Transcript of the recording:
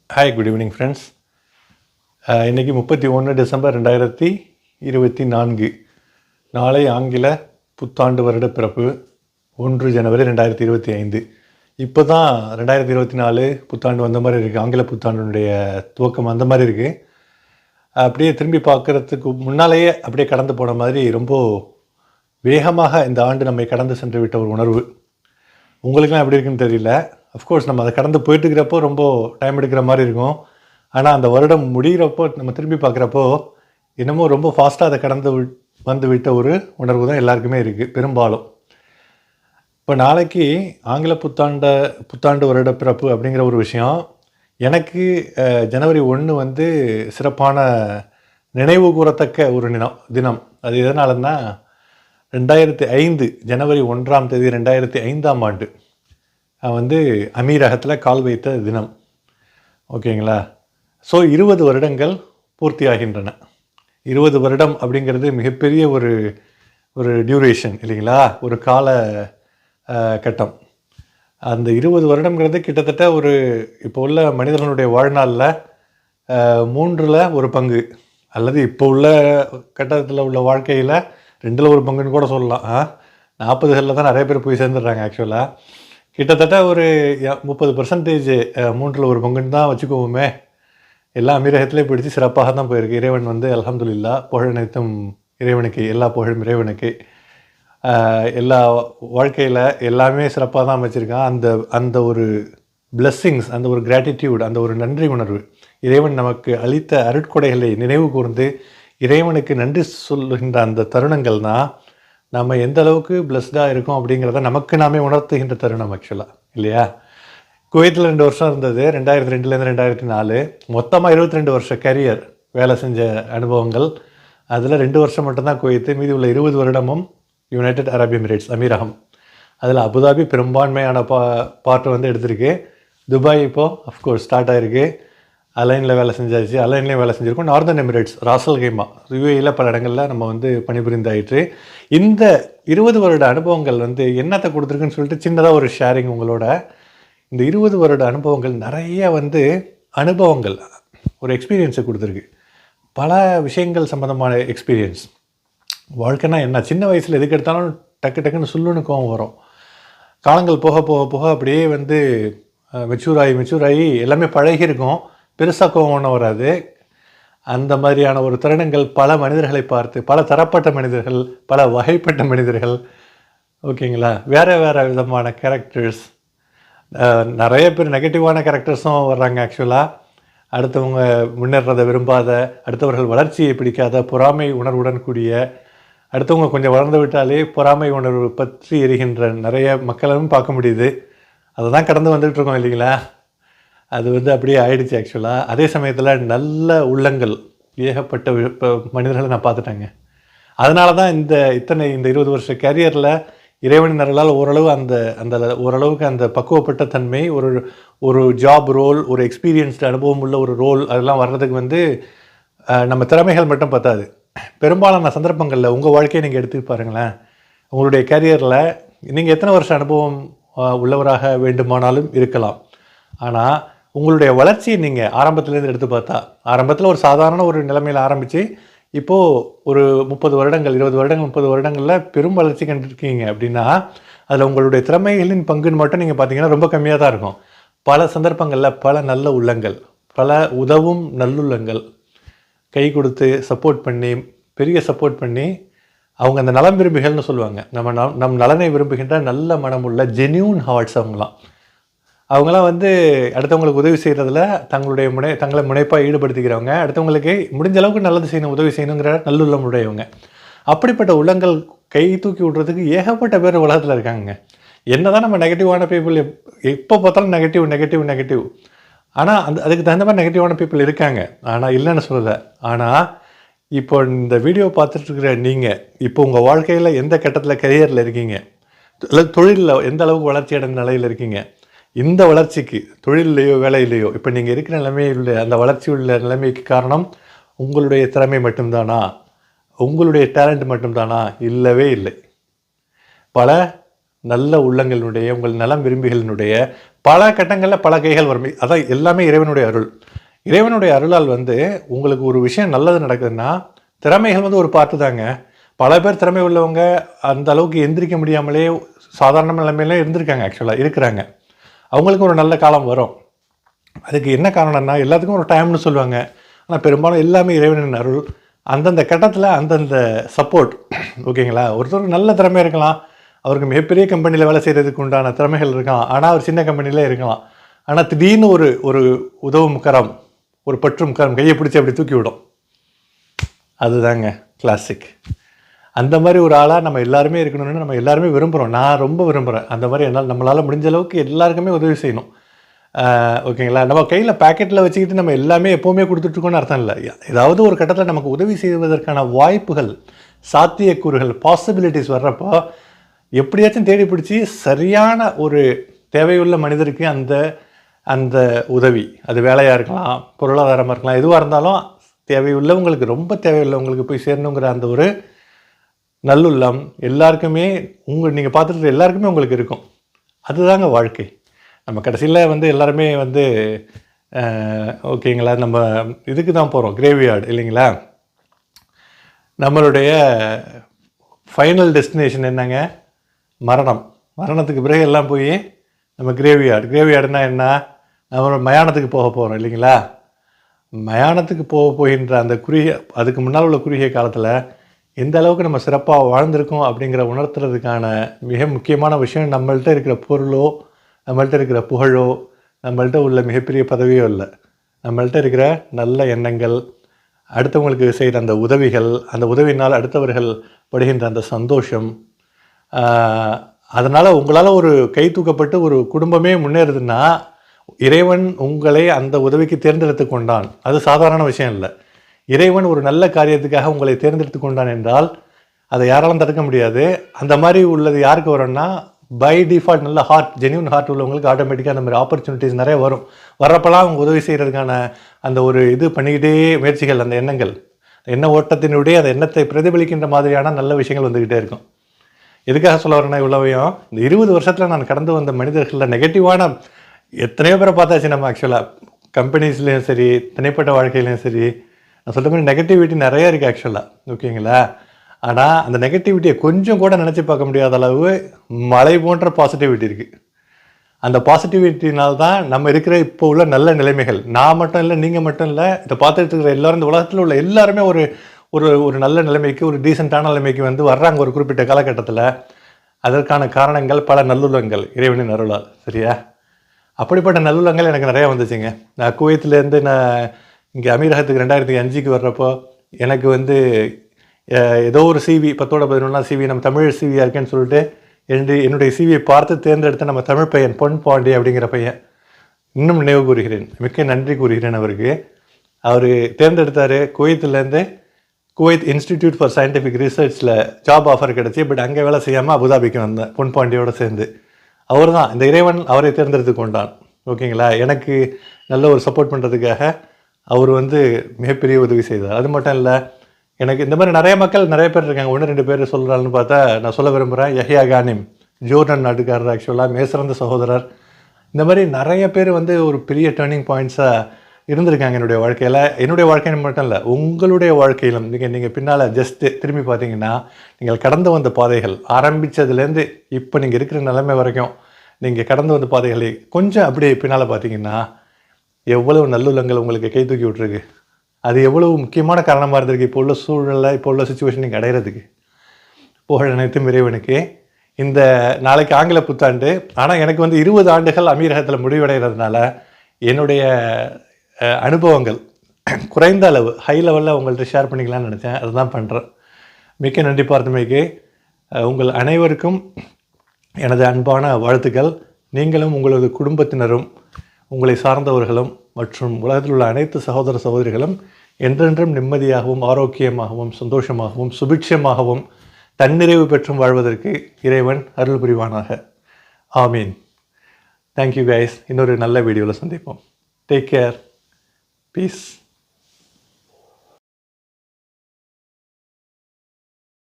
Hi, good evening friends. இன்றைக்கி 31 December 2024. நாளை ஆங்கில புத்தாண்டு வருட பிறப்பு 1 ஜனவரி 2025. இப்போ தான் 2024 புத்தாண்டு வந்த மாதிரி இருக்குது. ஆங்கில புத்தாண்டுடைய துவக்கம் அந்த மாதிரி இருக்குது. அப்படியே திரும்பி பார்க்குறதுக்கு முன்னாலேயே அப்படியே கடந்து போன மாதிரி ரொம்ப வேகமாக இந்த ஆண்டு நம்மை கடந்து சென்று விட்ட ஒரு உணர்வு. உங்களுக்குலாம் எப்படி இருக்குன்னு தெரியல. அஃப்கோர்ஸ் நம்ம அதை கடந்து போயிட்டுருக்கிறப்போ ரொம்ப டைம் எடுக்கிற மாதிரி இருக்கும். ஆனால் அந்த வருடம் முடிகிறப்போ நம்ம திரும்பி பார்க்குறப்போ என்னமோ ரொம்ப ஃபாஸ்ட்டாக அதை கடந்து வந்து விட்ட ஒரு உணர்வு தான் எல்லாருக்குமே இருக்குது பெரும்பாலும். இப்போ நாளைக்கு ஆங்கில புத்தாண்டு வருட பிறப்பு அப்படிங்கிற ஒரு விஷயம் எனக்கு ஜனவரி 1 வந்து சிறப்பான நினைவு கூறத்தக்க ஒரு தினம். அது எதனாலன்னா 2005 ஜனவரி 1ஆம் தேதி 2005ஆம் ஆண்டு வந்து அமீரகத்தில் கால் வைத்த தினம். ஓகேங்களா? ஸோ 20 வருடங்கள் பூர்த்தியாகின்றன. 20 வருடம் அப்படிங்கிறது மிகப்பெரிய ஒரு டியூரேஷன் இல்லைங்களா? ஒரு கால கட்டம். அந்த 20 வருடங்கிறது கிட்டத்தட்ட இப்போ உள்ள மனிதர்களுடைய வாழ்நாளில் 3ல் ஒரு பங்கு, அல்லது இப்போ உள்ள கட்டத்தில் உள்ள வாழ்க்கையில் 2ல் ஒரு பங்குன்னு கூட சொல்லலாம். 40களில் தான் நிறைய பேர் போய் சேர்ந்துடுறாங்க. ஆக்சுவலாக கிட்டத்தட்ட ஒரு 30% 3ல் ஒரு பங்குன்னு தான் வச்சுக்கோமே. எல்லா அமீரகத்திலே பிடிச்சி சிறப்பாக தான் போயிருக்கு. இறைவன் வந்து அல்ஹம்துலில்லாஹ், புகழ் அனைத்தும் இறைவனுக்கு, எல்லா புகழும் இறைவனுக்கு. எல்லா வாழ்க்கையில் எல்லாமே சிறப்பாக தான் அமைச்சிருக்கான். அந்த ஒரு பிளெஸ்ஸிங்ஸ், அந்த ஒரு கிராட்டிடியூட், அந்த ஒரு நன்றி உணர்வு, இறைவன் நமக்கு அளித்த அருட்கொடைகளை நினைவு கூர்ந்து இறைவனுக்கு நன்றி சொல்லுகின்ற அந்த தருணங்கள் தான் நம்ம எந்த அளவுக்கு பிளஸ்டாக இருக்கோம் அப்படிங்கிறத நமக்கு நாமே உணர்த்துகின்ற தருணம் ஆக்சுவலாக, இல்லையா? குவைத்தில் 2 வருஷம் இருந்தது, 2002லேருந்து 2004. மொத்தமாக 22 வருஷ கரியர் வேலை செஞ்ச அனுபவங்கள். அதில் 2 வருஷம் மட்டும்தான் குவைத்து, மீதி உள்ள 20 வருடமும் யுனைடெட் அரப் எமிரேட்ஸ், அமீரகம். அதில் அபுதாபி பெரும்பான்மையான பார்ட் வந்து எடுத்திருக்கு. துபாய் இப்போது அஃப்கோர்ஸ் ஸ்டார்ட் ஆகிருக்கு. அலைனில் வேலை செஞ்சாச்சு, அலைன்லேயும் வேலை செஞ்சுருக்கோம். நார்தன் எமிரேட்ஸ், ராசல் கைமா, யுஏஇயில் பல இடங்களில் நம்ம வந்து பணிபுரிந்தாயிற்று. இந்த 20 வருட அனுபவங்கள் வந்து என்னத்தை கொடுத்துருக்குன்னு சொல்லிட்டு சின்னதாக ஒரு ஷேரிங் உங்களோட. இந்த 20 வருட அனுபவங்கள் நிறைய வந்து அனுபவங்கள், ஒரு எக்ஸ்பீரியன்ஸை கொடுத்துருக்கு. பல விஷயங்கள் சம்மந்தமான எக்ஸ்பீரியன்ஸ். வாழ்க்கைனா என்ன, சின்ன வயசில் எதுக்கு எடுத்தாலும் டக்குன்னு சொல்லுன்னு கோவம் வரும். காலங்கள் போக போக போக அப்படியே வந்து மெச்சூர் ஆகி எல்லாமே பழகியிருக்கும். பெருசாக கோவம் ஒன்றும் வராது. அந்த மாதிரியான ஒரு தருணங்கள் பல மனிதர்களை பார்த்து, பல தரப்பட்ட மனிதர்கள், பல வகைப்பட்ட மனிதர்கள், ஓகேங்களா? வேறு விதமான கேரக்டர்ஸ், நிறைய பேர் நெகட்டிவான கேரக்டர்ஸும் வர்றாங்க. ஆக்சுவலாக அடுத்தவங்க முன்னேறதை விரும்பாத, அடுத்தவர்கள் வளர்ச்சியை பிடிக்காத, பொறாமை உணர்வுடன் கூடிய, அடுத்தவங்க கொஞ்சம் வளர்ந்து விட்டாலே பொறாமை உணர்வு பற்றி எரிகின்ற நிறைய மக்களும் பார்க்க முடியுது. அதை தான் கடந்து வந்துகிட்டு இருக்கோம் இல்லைங்களா? அது வந்து அப்படியே ஆயிடுச்சு ஆக்சுவலாக. அதே சமயத்தில் நல்ல உள்ளங்கள் ஏகப்பட்ட மனிதர்களை நான் பார்த்துட்டேங்க. அதனால தான் இந்த 20 வருஷ கேரியரில் இறைவனின் அருளால் ஓரளவு ஓரளவுக்கு அந்த பக்குவப்பட்ட தன்மை, ஒரு ஜாப் ரோல், ஒரு எக்ஸ்பீரியன்ஸ்டு அனுபவம் உள்ள ஒரு ரோல், அதெல்லாம் வர்றதுக்கு வந்து நம்ம திறமைகள் மட்டும் பத்தாது. பெரும்பாலான சந்தர்ப்பங்களில் உங்கள் வாழ்க்கையை நீங்கள் எடுத்து பாருங்களேன். உங்களுடைய கேரியரில் நீங்கள் எத்தனை வருஷ அனுபவம் உள்ளவராக வேண்டுமானாலும் இருக்கலாம். ஆனால் உங்களுடைய வளர்ச்சியை நீங்கள் ஆரம்பத்துலேருந்து எடுத்து பார்த்தா, ஆரம்பத்தில் ஒரு சாதாரண ஒரு நிலைமையில் ஆரம்பித்து இப்போது ஒரு 30 வருடங்கள், 20 வருடங்கள், 30 வருடங்களில் பெரும் வளர்ச்சி கண்டிருக்கீங்க அப்படின்னா, அதில் உங்களுடைய திறமைகளின் பங்குன்னு மட்டும் நீங்கள் பார்த்தீங்கன்னா ரொம்ப கம்மியாக தான் இருக்கும். பல சந்தர்ப்பங்களில் பல நல்ல உள்ளங்கள், பல உதவும் நல்லுள்ளங்கள் கை கொடுத்து சப்போர்ட் பண்ணி, பெரிய சப்போர்ட் பண்ணி, அவங்க அந்த நலம் விரும்பிகள்னு சொல்லுவாங்க. நம் நலனை விரும்புகின்ற நல்ல மனமுள்ள ஜென்யூன் ஹார்ட்ஸ் அவங்களாம் வந்து அடுத்தவங்களுக்கு உதவி செய்கிறதுல தங்களை முனைப்பாக ஈடுபடுத்திக்கிறவங்க, அடுத்தவங்களுக்கு முடிஞ்ச அளவுக்கு நல்லது செய்யணும், உதவி செய்யணுங்கிற நல்லுள்ளம் உடையவங்க. அப்படிப்பட்ட உள்ளங்கள் கை தூக்கி விடுறதுக்கு ஏகப்பட்ட பேர் உலகத்தில் இருக்காங்க. என்ன தான் நம்ம நெகட்டிவான பீப்புள் எப்போ பார்த்தாலும் நெகட்டிவ், ஆனால் அதுக்கு தகுந்த மாதிரி நெகட்டிவான பீப்புள் இருக்காங்க. ஆனால் இல்லைன்னு சொல்லலை. ஆனால் இப்போ இந்த வீடியோ பார்த்துட்ருக்கிற நீங்கள் இப்போ உங்கள் வாழ்க்கையில் எந்த கட்டத்தில் கரியரில் இருக்கீங்க, இல்லை தொழிலில் எந்த அளவுக்கு வளர்ச்சி அடைந்த நிலையில் இருக்கீங்க, இந்த வளர்ச்சிக்கு தொழிலையோ வேலையிலையோ இப்போ நீங்கள் இருக்கிற நிலைமையில் அந்த வளர்ச்சி உள்ள நிலைமைக்கு காரணம் உங்களுடைய திறமை மட்டும்தானா, உங்களுடைய டேலண்ட் மட்டும்தானா? இல்லவே இல்லை. பல நல்ல உள்ளங்களினுடைய, உங்கள் நலம் விரும்பிகளினுடைய பல கட்டங்களில் பல கைகள் வரும். அதான் எல்லாமே இறைவனுடைய அருள். இறைவனுடைய அருளால் வந்து உங்களுக்கு ஒரு விஷயம் நல்லது நடக்குதுன்னா, திறமைகள் வந்து ஒரு பார்ட்டு தாங்க. பல பேர் திறமை உள்ளவங்க அந்த அளவுக்கு எந்திரிக்க முடியாமலே சாதாரண நிலைமையில இருந்திருக்காங்க, ஆக்சுவலாக இருக்கிறாங்க. அவங்களுக்கு ஒரு நல்ல காலம் வரும். அதுக்கு என்ன காரணம்னா, எல்லாத்துக்கும் ஒரு டைம்னு சொல்லுவாங்க. ஆனால் பெரும்பாலும் எல்லாமே இறைவனின் அருள். அந்தந்த கட்டத்தில் அந்தந்த சப்போர்ட், ஓகேங்களா? ஒருத்தருக்கு நல்ல திறமை இருக்கலாம், அவருக்கு மிகப்பெரிய கம்பெனியில் வேலை செய்கிறதுக்கு உண்டான திறமைகள் இருக்கலாம், ஆனால் அவர் சின்ன கம்பெனியில் இருக்கலாம். ஆனால் திடீர்னு ஒரு உதவும் கரம், ஒரு பற்றும் கரம் கையை பிடிச்சி அப்படி தூக்கி விடும். அதுதாங்க கிளாசிக். அந்த மாதிரி ஒரு ஆளாக நம்ம எல்லாருமே இருக்கணும்னு நம்ம எல்லாருமே விரும்புகிறோம். நான் ரொம்ப விரும்புகிறேன். அந்த மாதிரி என்னால் நம்மளால் முடிஞ்ச அளவுக்கு எல்லாருக்குமே உதவி செய்யணும். ஓகேங்களா? நம்ம கையில் பேக்கெட்டில் வச்சுக்கிட்டு நம்ம எல்லாமே எப்போவுமே கொடுத்துட்ருக்கோன்னு அர்த்தம் இல்லை. ஏதாவது ஒரு கட்டத்தில் நமக்கு உதவி செய்வதற்கான வாய்ப்புகள், சாத்தியக்கூறுகள், பாசிபிலிட்டிஸ் வர்றப்போ எப்படியாச்சும் தேடி பிடிச்சி சரியான ஒரு தேவையுள்ள மனிதருக்கு அந்த அந்த உதவி, அது வேலையாக இருக்கலாம், பொருளாதாரமாக இருக்கலாம், எதுவாக இருந்தாலும் தேவையுள்ளவங்களுக்கு, ரொம்ப தேவையுள்ளவங்களுக்கு போய் சேரணுங்கிற அந்த ஒரு நல்லுள்ளம் எல்லாருக்குமே நீங்கள் பார்த்துட்டு எல்லாருக்குமே உங்களுக்கு இருக்கும். அதுதாங்க வாழ்க்கை. நம்ம கடைசியில் வந்து எல்லாருமே வந்து ஓகேங்களா, நம்ம இதுக்கு தான் போகிறோம், கிரேவியார்டு இல்லைங்களா? நம்மளுடைய ஃபைனல் டெஸ்டினேஷன் என்னங்க? மரணம். மரணத்துக்கு பிறகு எல்லாம் போய் நம்ம கிரேவியார்டுனா என்ன? நம்ம மயானத்துக்கு போக போகிறோம் இல்லைங்களா? மயானத்துக்கு போகின்ற அந்த அதுக்கு முன்னால் உள்ள குறுகிய காலத்தில் எந்த அளவுக்கு நம்ம சிறப்பாக வாழ்ந்திருக்கோம் அப்படிங்கிற உணர்த்துறதுக்கான மிக முக்கியமான விஷயம் நம்மள்கிட்ட இருக்கிற பொருளோ, நம்மள்கிட்ட இருக்கிற புகழோ, நம்மள்கிட்ட உள்ள மிகப்பெரிய பதவியோ இல்லை. நம்மள்கிட்ட இருக்கிற நல்ல எண்ணங்கள், அடுத்தவங்களுக்கு செய்கிற அந்த உதவிகள், அந்த உதவினால் அடுத்தவர்கள் படுகின்ற அந்த சந்தோஷம், அதனால் உங்களால் ஒரு கை தூக்கப்பட்டு ஒரு குடும்பமே முன்னேறுதுன்னா இறைவன் உங்களை அந்த உதவிக்கு தேர்ந்தெடுத்து கொண்டான். அது சாதாரண விஷயம் இல்லை. இறைவன் ஒரு நல்ல காரியத்துக்காக உங்களை தேர்ந்தெடுத்து கொண்டான் என்றால் அதை யாராலும் தடுக்க முடியாது. அந்த மாதிரி உள்ளது யாருக்கு வரும்னா, பை டிஃபால்ட் நல்ல ஜென்யூன் ஹார்ட் உள்ளவங்களுக்கு ஆட்டோமேட்டிக்காக அந்த மாதிரி ஆப்பர்ச்சுனிட்டிஸ் நிறைய வரும். வர்றப்பெல்லாம் அவங்க உதவி செய்கிறதுக்கான அந்த ஒரு இது பண்ணிக்கிட்டே முயற்சிகள், அந்த எண்ணங்கள், எண்ண ஓட்டத்தினுடைய அந்த எண்ணத்தை பிரதிபலிக்கின்ற மாதிரியான நல்ல விஷயங்கள் வந்துக்கிட்டே இருக்கும். எதுக்காக சொல்ல வரேன்னா, இவ்வளவையும் இந்த 20 வருஷத்தில் நான் கடந்து வந்த மனிதர்களில் நெகட்டிவான எத்தனையோ பேரை பார்த்தாச்சு நம்ம. ஆக்சுவலாக கம்பெனிஸ்லேயும் சரி, தனிப்பட்ட வாழ்க்கையிலையும் சரி, நான் சொல்கிற மாதிரி நெகட்டிவிட்டி நிறையா இருக்குது ஆக்சுவலாக, ஓகேங்களா? ஆனால் அந்த நெகட்டிவிட்டியை கொஞ்சம் கூட நினச்சி பார்க்க முடியாத அளவு மலை போன்ற பாசிட்டிவிட்டி இருக்குது. அந்த பாசிட்டிவிட்டினால்தான் நம்ம இருக்கிற இப்போ உள்ள நல்ல நிலைமைகள். நான் மட்டும் இல்லை, நீங்கள் மட்டும் இல்லை, இதை பார்த்துட்டு இருக்கிற எல்லோரும், இந்த உலகத்தில் உள்ள எல்லாருமே ஒரு ஒரு ஒரு நல்ல நிலைமைக்கு, ஒரு டீசெண்டான நிலைமைக்கு வந்து வர்றாங்க ஒரு குறிப்பிட்ட காலகட்டத்தில். அதற்கான காரணங்கள் பல நல்லுள்ளங்கள், இறைவனின் அருளால். சரியா? அப்படிப்பட்ட நல்லுள்ளங்கள் எனக்கு நிறையா வந்துச்சுங்க. நான் குவைத்திலேருந்து நான் இங்கே அமீரகத்துக்கு 2005 வர்றப்போ எனக்கு வந்து ஏதோ ஒரு சிவி 10-11 சிவி, நம்ம தமிழ் சிவியாக இருக்கேன்னு சொல்லிட்டு என்னுடைய சிவியை பார்த்து தேர்ந்தெடுத்த நம்ம தமிழ் பையன் பொன் பாண்டி அப்படிங்கிற பையன், இன்னும் நினைவு கூறுகிறேன், மிக்க நன்றி கூறுகிறேன் அவருக்கு. அவர் தேர்ந்தெடுத்தார். குவைத் இன்ஸ்டிடியூட் ஃபார் சயின்டிஃபிக் ரிசர்ச்சில் ஜாப் ஆஃபர் கிடச்சி. பட் அங்கே வேலை செய்யாமல் அபுதாபிக்கு வந்தேன் பொன் பாண்டியோடு சேர்ந்து. அவர் தான், இந்த இறைவன் அவரை தேர்ந்தெடுத்து கொண்டான். ஓகேங்களா? எனக்கு நல்ல ஒரு சப்போர்ட் பண்ணுறதுக்காக அவர் வந்து மிகப்பெரிய உதவி செய்தார். அது மட்டும் இல்லை, எனக்கு இந்த மாதிரி நிறைய மக்கள் நிறைய பேர் இருக்காங்க. 1-2 பேர் சொல்கிறான்னு பார்த்தா நான் சொல்ல விரும்புகிறேன். யஹ்யா கானிம், ஜோர்டன் நாட்டுக்காரர், ஆக்சுவலாக மிகச்சிறந்த சகோதரர். இந்த மாதிரி நிறைய பேர் வந்து ஒரு பெரிய டேர்னிங் பாயிண்ட்ஸாக இருந்திருக்காங்க என்னுடைய வாழ்க்கையில். என்னுடைய வாழ்க்கையில் மட்டும் இல்லை, உங்களுடைய வாழ்க்கையிலும் நீங்கள் பின்னால் ஜஸ்ட்டு திரும்பி பார்த்தீங்கன்னா, நீங்கள் கடந்து வந்த பாதைகள் ஆரம்பித்ததுலேருந்து இப்போ நீங்கள் இருக்கிற நிலைமை வரைக்கும் நீங்கள் கடந்து வந்த பாதைகளை கொஞ்சம் அப்படியே பின்னால் பார்த்தீங்கன்னா, எவ்வளவு நல்லுள்ளங்கள் உங்களுக்கு கை தூக்கி விட்டுருக்கு. அது எவ்வளவு முக்கியமான காரணமாக இருந்திருக்கு இப்போ உள்ள சூழலில், இப்போ உள்ள சுச்சுவேஷன் நீங்கள் அடையிறதுக்கு. புகழ் அனைத்தும் இறைவனுக்கு. இந்த நாளைக்கு ஆங்கில புத்தாண்டு. ஆனால் எனக்கு வந்து 20 ஆண்டுகள் அமீரகத்தில் முடிவடைகிறதுனால என்னுடைய அனுபவங்கள் குறைந்த அளவு, ஹை லெவலில் உங்கள்கிட்ட ஷேர் பண்ணிக்கலாம்னு நினச்சேன். அதுதான் பண்ணுறேன். மிக்க நன்றி பார்த்தமைக்கு. உங்கள் அனைவருக்கும் எனது அன்பான வாழ்த்துக்கள். நீங்களும் உங்களது குடும்பத்தினரும், உங்களை சார்ந்தவர்களும் மற்றும் உலகத்தில் உள்ள அனைத்து சகோதர சகோதரிகளும் என்றென்றும் நிம்மதியாகவும், ஆரோக்கியமாகவும், சந்தோஷமாகவும், சுபிட்சமாகவும், தன்னிறைவு பெற்றும் வாழ்வதற்கு இறைவன் அருள் புரிவானாக. ஆமீன். Thank you guys. இன்னொரு நல்ல வீடியோவில் சந்திப்போம். Take care. Peace.